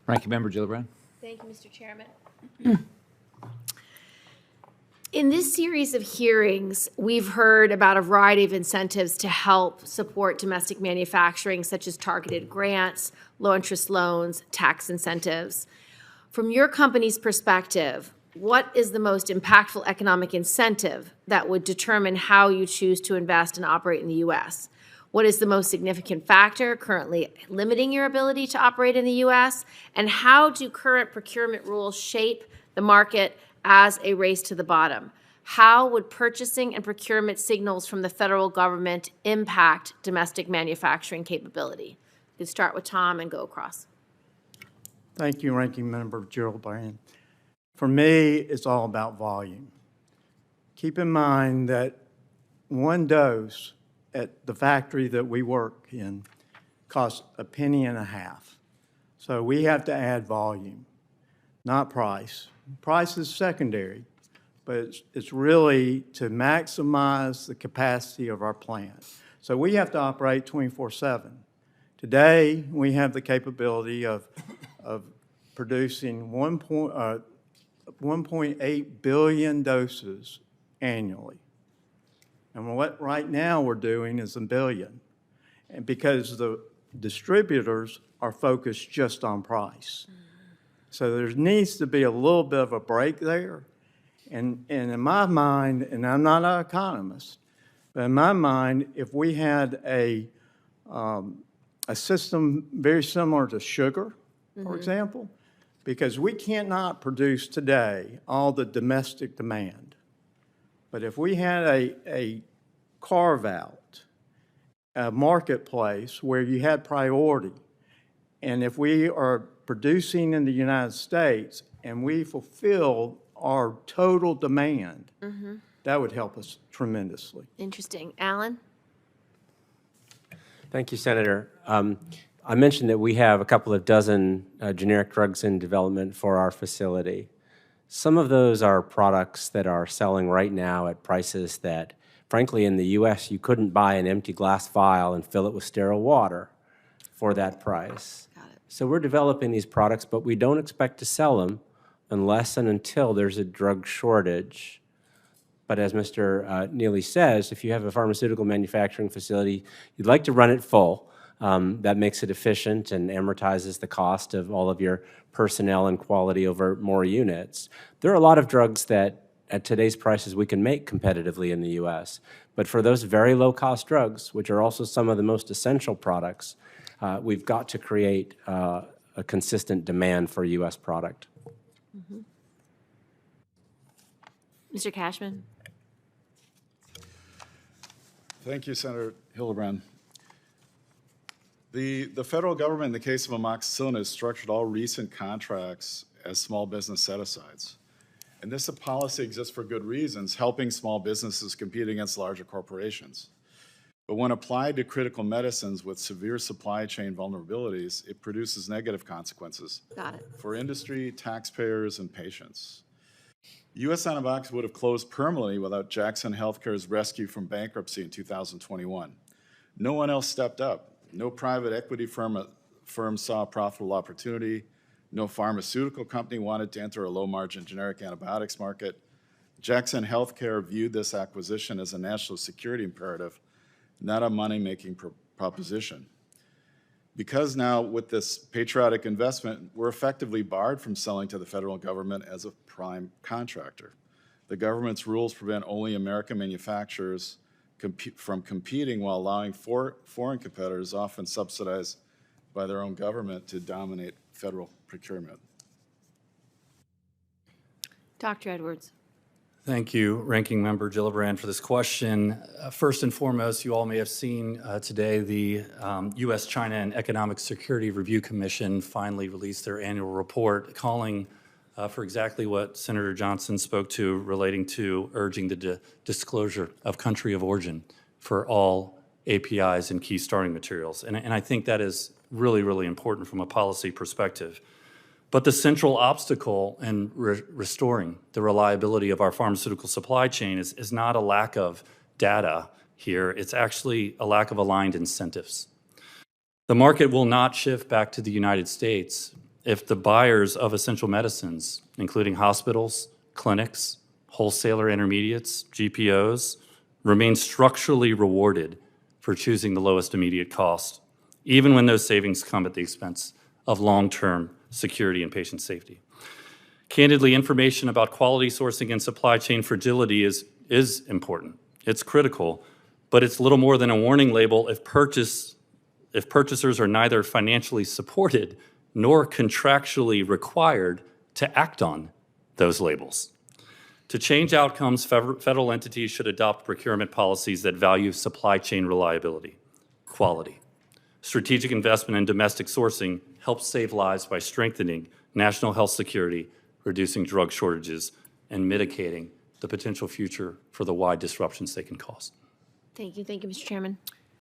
Ranking Member Gillibrand. Thank you, Mr. Chairman. In this series of hearings, we've heard about a variety of incentives to help support domestic manufacturing, such as targeted grants, low-interest loans, tax incentives. From your company's perspective, what is the most impactful economic incentive that would determine how you choose to invest and operate in the U.S.? What is the most significant factor currently limiting your ability to operate in the U.S.? And how do current procurement rules shape the market as a race to the bottom? How would purchasing and procurement signals from the federal government impact domestic manufacturing capability? You can start with Tom and go across. Thank you, Ranking Member Gillibrand. For me, it's all about volume. Keep in mind that one dose at the factory that we work in costs $0.015. So we have to add volume, not price. Price is secondary, but it's really to maximize the capacity of our plant. So we have to operate 24/7. Today, we have the capability of producing 1.8 billion doses annually. And what right now we're doing is a billion. And because the distributors are focused just on price. So there needs to be a little bit of a break there. And in my mind, and I'm not an economist, but in my mind, if we had a system very similar to sugar, for example, because we cannot produce today all the domestic demand. But if we had a carve-out, a marketplace where you had priority, and if we are producing in the United States and we fulfill our total demand, that would help us tremendously. Interesting. Alan? Thank you, Senator. I mentioned that we have a couple of dozen generic drugs in development for our facility. Some of those are products that are selling right now at prices that, frankly, in the U.S., you couldn't buy an empty glass vial and fill it with sterile water for that price. Got it. So we're developing these products, but we don't expect to sell them unless and until there's a drug shortage. But as Mr. Neely says, if you have a pharmaceutical manufacturing facility, you'd like to run it full. That makes it efficient and amortizes the cost of all of your personnel and quality over more units. There are a lot of drugs that at today's prices we can make competitively in the U.S. But for those very low-cost drugs, which are also some of the most essential products, we've got to create a consistent demand for U.S. product. Mr. Cashman? Thank you, Senator Gillibrand. The federal government, in the case of amoxicillin, has structured all recent contracts as small business set-asides. And this policy exists for good reasons, helping small businesses compete against larger corporations. But when applied to critical medicines with severe supply chain vulnerabilities, it produces negative consequences. Got it. For industry, taxpayers, and patients. U.S. Incentivizing would have closed permanently without Jackson Healthcare's rescue from bankruptcy in 2021. No one else stepped up. No private equity firm saw a profitable opportunity. No pharmaceutical company wanted to enter a low-margin generic antibiotics market. Jackson Healthcare viewed this acquisition as a national security imperative, not a money-making proposition. Because now, with this patriotic investment, we're effectively barred from selling to the federal government as a prime contractor. The government's rules prevent only American manufacturers from competing while allowing foreign competitors, often subsidized by their own government, to dominate federal procurement. Dr. Edwards. Thank you, Ranking Member Gillibrand, for this question. First and foremost, you all may have seen today the U.S.-China and Economic Security Review Commission finally released their annual report calling for exactly what Senator Johnson spoke to, relating to urging the disclosure of country of origin for all APIs and key starting materials. And I think that is really, really important from a policy perspective. But the central obstacle in restoring the reliability of our pharmaceutical supply chain is not a lack of data here. It's actually a lack of aligned incentives. The market will not shift back to the United States if the buyers of essential medicines, including hospitals, clinics, wholesaler intermediates, GPOs, remain structurally rewarded for choosing the lowest immediate cost, even when those savings come at the expense of long-term security and patient safety. Candidly, information about quality sourcing and supply chain fragility is important. It's critical, but it's little more than a warning label if purchasers are neither financially supported nor contractually required to act on those labels. To change outcomes, federal entities should adopt procurement policies that value supply chain reliability, quality. Strategic investment in domestic sourcing helps save lives by strengthening national health security, reducing drug shortages, and mitigating the potential future for the wide disruptions they can cause. Thank you, Mr. Chairman.